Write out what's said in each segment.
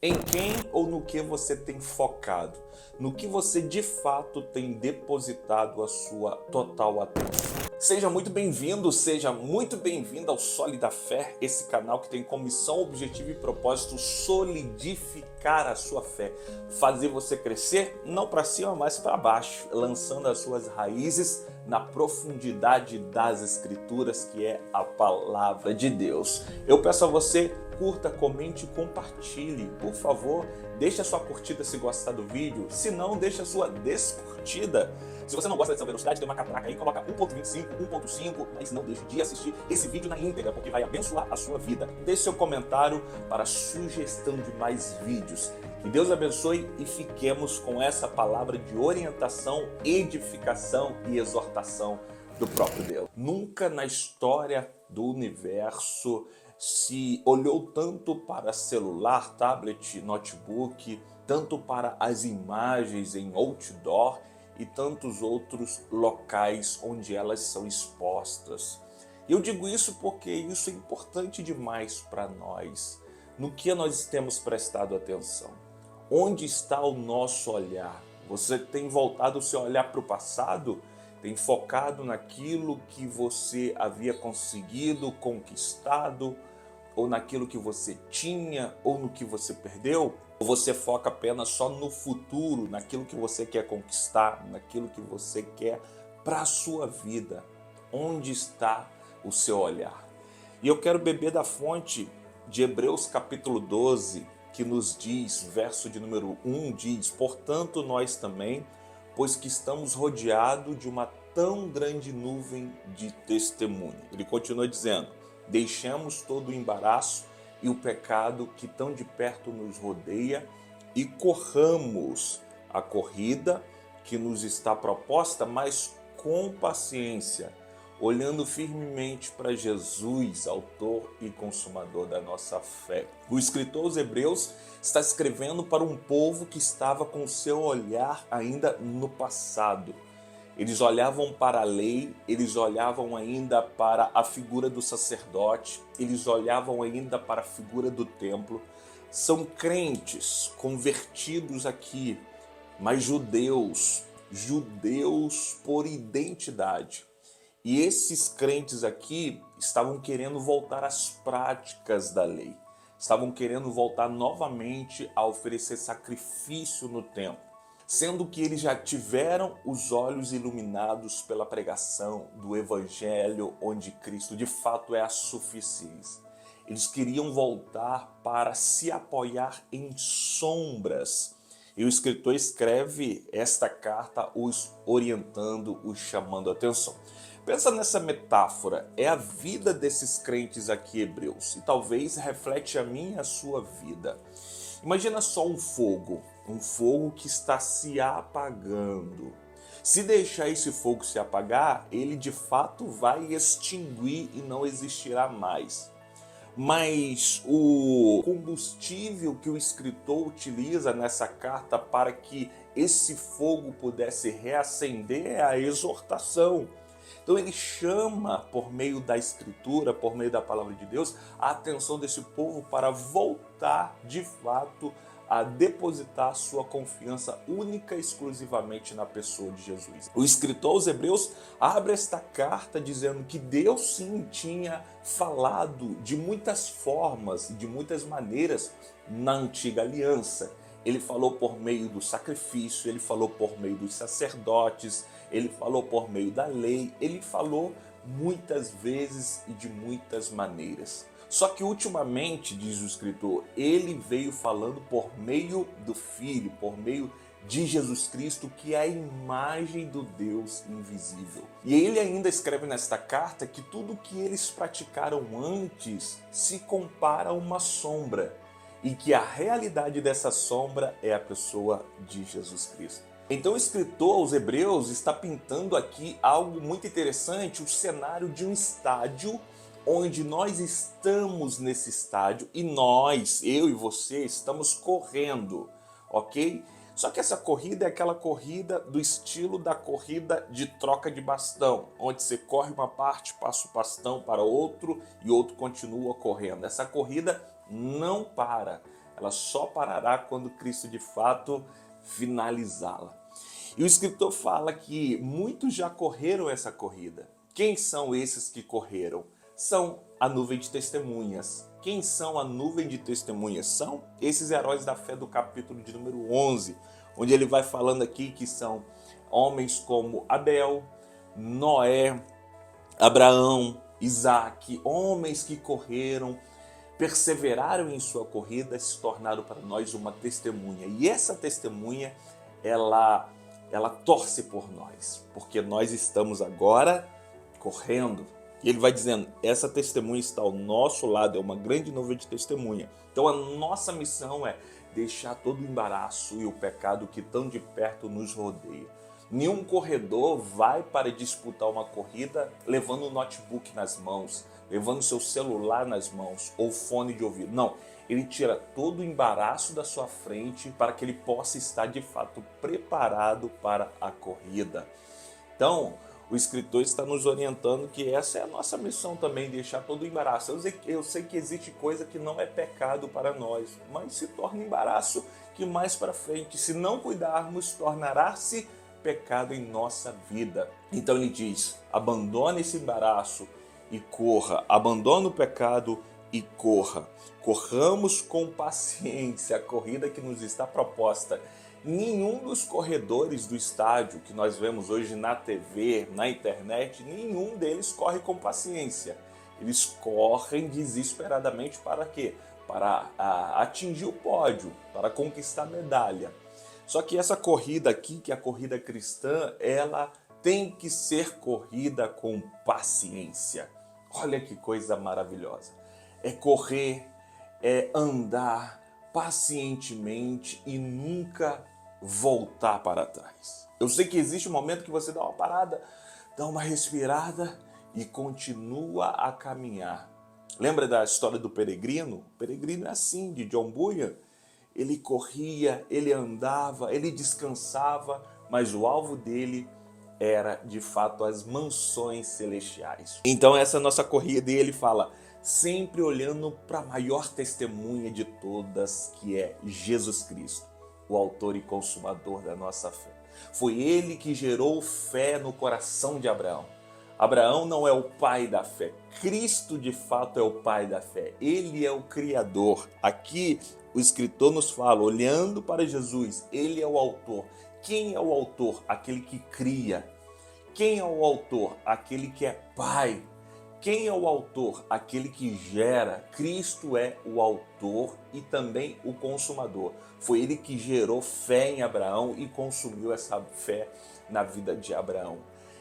Em quem ou no que você tem focado? No que você de fato tem depositado a sua total atenção? Seja muito bem-vindo, seja muito bem-vinda ao Sólida Fé, esse canal que tem como missão, objetivo e propósito solidificar a sua fé, fazer você crescer não para cima, mas para baixo, lançando as suas raízes na profundidade das Escrituras, que é a palavra de Deus. Eu peço a você, curta, comente e compartilhe. Por favor, deixe a sua curtida se gostar do vídeo, se não, deixe a sua descurtida. Se você não gosta dessa velocidade, tem uma catraca aí, coloca 1.25, 1.5, mas não deixe de assistir esse vídeo na íntegra, porque vai abençoar a sua vida. Deixe seu comentário para sugestão de mais vídeos. Que Deus abençoe e fiquemos com essa palavra de orientação, edificação e exortação do próprio Deus. Nunca na história do universo se olhou tanto para celular, tablet, notebook, tanto para as imagens em outdoor e tantos outros locais onde elas são expostas. Eu digo isso porque isso é importante demais para nós. No que nós temos prestado atenção? Onde está o nosso olhar? Você tem voltado o seu olhar para o passado? Tem focado naquilo que você havia conseguido, conquistado? Ou naquilo que você tinha, ou no que você perdeu? Ou você foca apenas só no futuro, naquilo que você quer conquistar, naquilo que você quer para a sua vida? Onde está o seu olhar? E eu quero beber da fonte de Hebreus capítulo 12, que nos diz, verso de número 1, diz: portanto nós também, pois que estamos rodeados de uma tão grande nuvem de testemunha. Ele continua dizendo: deixemos todo o embaraço e o pecado que tão de perto nos rodeia e corramos a corrida que nos está proposta, mas com paciência, olhando firmemente para Jesus, autor e consumador da nossa fé. O escritor aos Hebreus está escrevendo para um povo que estava com o seu olhar ainda no passado. Eles olhavam para a lei, eles olhavam ainda para a figura do sacerdote, eles olhavam ainda para a figura do templo. São crentes convertidos aqui, mas judeus por identidade. E esses crentes aqui estavam querendo voltar às práticas da lei, estavam querendo voltar novamente a oferecer sacrifício no templo, sendo que eles já tiveram os olhos iluminados pela pregação do Evangelho, onde Cristo de fato é a suficiência. Eles queriam voltar para se apoiar em sombras. E o escritor escreve esta carta os orientando, os chamando a atenção. Pensa nessa metáfora, é a vida desses crentes aqui hebreus, e talvez reflete a minha e a sua vida. Imagina só um fogo que está se apagando. Se deixar esse fogo se apagar, ele de fato vai extinguir e não existirá mais. Mas o combustível que o escritor utiliza nessa carta para que esse fogo pudesse reacender é a exortação. Então ele chama, por meio da escritura, por meio da palavra de Deus, a atenção desse povo para voltar de fato a depositar sua confiança única e exclusivamente na pessoa de Jesus. O escritor aos Hebreus abre esta carta dizendo que Deus sim tinha falado de muitas formas, de muitas maneiras na antiga aliança. Ele falou por meio do sacrifício, ele falou por meio dos sacerdotes, ele falou por meio da lei, ele falou muitas vezes e de muitas maneiras. Só que ultimamente, diz o escritor, ele veio falando por meio do Filho, por meio de Jesus Cristo, que é a imagem do Deus invisível. E ele ainda escreve nesta carta que tudo que eles praticaram antes se compara a uma sombra, e que a realidade dessa sombra é a pessoa de Jesus Cristo. Então o escritor aos Hebreus está pintando aqui algo muito interessante, o cenário de um estádio onde nós estamos nesse estádio e nós, eu e você, estamos correndo, ok? Só que essa corrida é aquela corrida do estilo da corrida de troca de bastão, onde você corre uma parte, passa o bastão para outro e outro continua correndo. Essa corrida não para. ela só parará quando Cristo de fato finalizá-la. E o escritor fala que muitos já correram essa corrida. Quem são esses que correram? São a nuvem de testemunhas. Quem são a nuvem de testemunhas? São esses heróis da fé do capítulo de número 11, onde ele vai falando aqui que são homens como Abel, Noé, Abraão, Isaac, homens que correram, perseveraram em sua corrida, se tornaram para nós uma testemunha. E essa testemunha, ela torce por nós, porque nós estamos agora correndo. E ele vai dizendo, essa testemunha está ao nosso lado, é uma grande nuvem de testemunha. Então a nossa missão é deixar todo o embaraço e o pecado que tão de perto nos rodeia. Nenhum corredor vai para disputar uma corrida levando um notebook nas mãos, levando seu celular nas mãos ou fone de ouvido. Não, ele tira todo o embaraço da sua frente para que ele possa estar de fato preparado para a corrida. Então, o escritor está nos orientando que essa é a nossa missão também, deixar todo o embaraço. Eu sei que existe coisa que não é pecado para nós, mas se torna embaraço que mais para frente, se não cuidarmos, tornará-se pecado em nossa vida. Então ele diz, abandone esse embaraço e corra, abandone o pecado e corra. Corramos com paciência a corrida que nos está proposta. Nenhum dos corredores do estádio que nós vemos hoje na TV, na internet, nenhum deles corre com paciência. Eles correm desesperadamente para quê? Para atingir o pódio, para conquistar medalha. Só que essa corrida aqui, que é a corrida cristã, ela tem que ser corrida com paciência. Olha que coisa maravilhosa. É correr, é andar pacientemente e nunca voltar para trás. Eu sei que existe um momento que você dá uma parada, dá uma respirada e continua a caminhar. Lembra da história do peregrino? O peregrino é assim, de John Bunyan. Ele corria, ele andava, ele descansava, mas o alvo dele era, de fato, as mansões celestiais. Então essa nossa corrida, ele fala, sempre olhando para a maior testemunha de todas, que é Jesus Cristo, o autor e consumador da nossa fé. Foi ele que gerou fé no coração de Abraão. Abraão não é o pai da fé, Cristo de fato é o pai da fé, ele é o Criador. Aqui o escritor nos fala, olhando para Jesus, ele é o autor. Quem é o autor? Aquele que cria. Quem é o autor? Aquele que é pai. Quem é o autor? Aquele que gera. Cristo é o autor e também o consumador. Foi ele que gerou fé em Abraão e consumiu essa fé na vida de Abraão.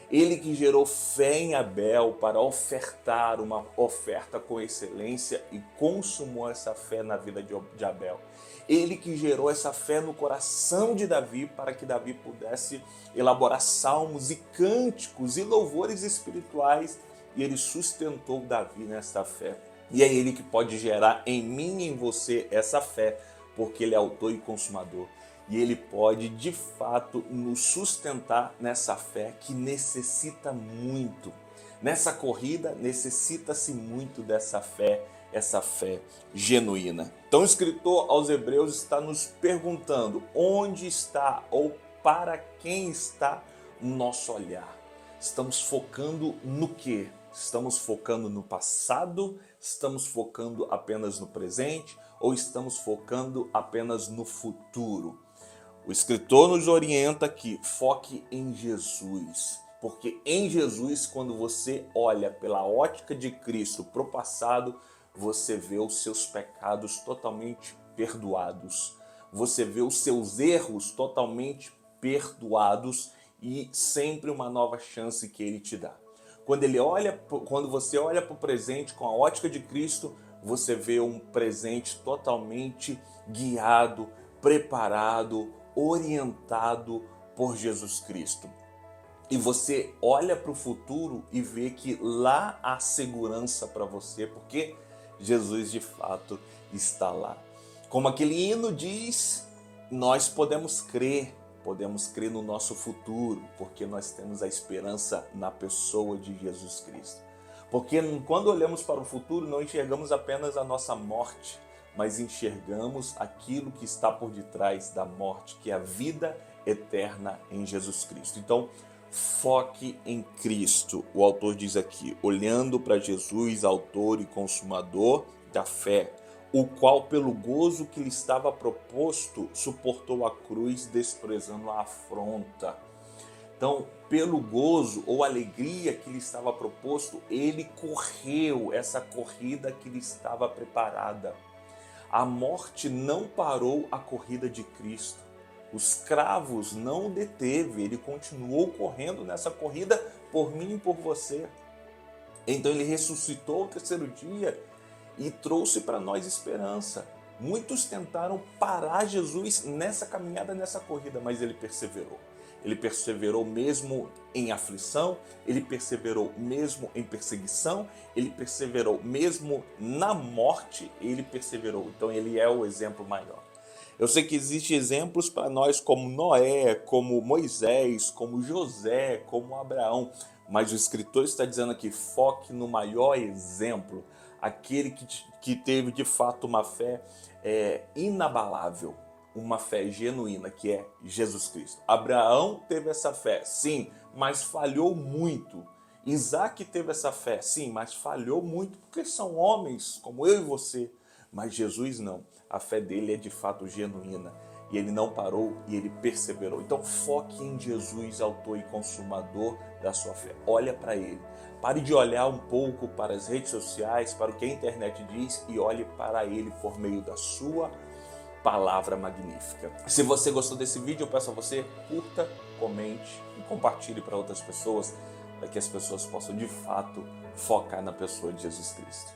Ele que gerou fé em Abel para ofertar uma oferta com excelência e consumou essa fé na vida de Abel. Ele que gerou essa fé no coração de Davi para que Davi pudesse elaborar salmos e cânticos e louvores espirituais, e ele sustentou Davi nessa fé. E é ele que pode gerar em mim e em você essa fé, porque ele é autor e consumador. E ele pode, de fato, nos sustentar nessa fé que necessita muito. Nessa corrida, necessita-se muito dessa fé, essa fé genuína. Então o escritor aos Hebreus está nos perguntando onde está ou para quem está o nosso olhar. Estamos focando no quê? Estamos focando no passado? Estamos focando apenas no presente? Ou estamos focando apenas no futuro? O escritor nos orienta que foque em Jesus, porque em Jesus, quando você olha pela ótica de Cristo para o passado, você vê os seus pecados totalmente perdoados, você vê os seus erros totalmente perdoados e sempre uma nova chance que Ele te dá. Quando você olha para o presente com a ótica de Cristo, você vê um presente totalmente guiado, preparado, orientado por Jesus Cristo. E você olha para o futuro e vê que lá há segurança para você, porque Jesus de fato está lá. Como aquele hino diz, nós podemos crer no nosso futuro, porque nós temos a esperança na pessoa de Jesus Cristo. Porque quando olhamos para o futuro, não enxergamos apenas a nossa morte, mas enxergamos aquilo que está por detrás da morte, que é a vida eterna em Jesus Cristo. Então, foque em Cristo. O autor diz aqui, olhando para Jesus, autor e consumador da fé, o qual, pelo gozo que lhe estava proposto, suportou a cruz, desprezando a afronta. Então, pelo gozo ou alegria que lhe estava proposto, ele correu essa corrida que lhe estava preparada. A morte não parou a corrida de Cristo. Os cravos não o deteve, ele continuou correndo nessa corrida por mim e por você. Então ele ressuscitou ao terceiro dia e trouxe para nós esperança. Muitos tentaram parar Jesus nessa caminhada, nessa corrida, mas ele perseverou. Ele perseverou mesmo em aflição, ele perseverou mesmo em perseguição, ele perseverou mesmo na morte, ele perseverou. Então ele é o exemplo maior. Eu sei que existem exemplos para nós como Noé, como Moisés, como José, como Abraão, mas o escritor está dizendo aqui, foque no maior exemplo, aquele que teve de fato uma fé inabalável, uma fé genuína, que é Jesus Cristo. Abraão teve essa fé, sim, mas falhou muito. Isaac teve essa fé, sim, mas falhou muito, porque são homens como eu e você. Mas Jesus não, a fé dele é de fato genuína. E ele não parou e ele perseverou. Então foque em Jesus, autor e consumador da sua fé. Olha para ele. Pare de olhar um pouco para as redes sociais, para o que a internet diz e olhe para ele por meio da sua palavra magnífica. Se você gostou desse vídeo, eu peço a você, curta, comente e compartilhe para outras pessoas, para que as pessoas possam de fato focar na pessoa de Jesus Cristo.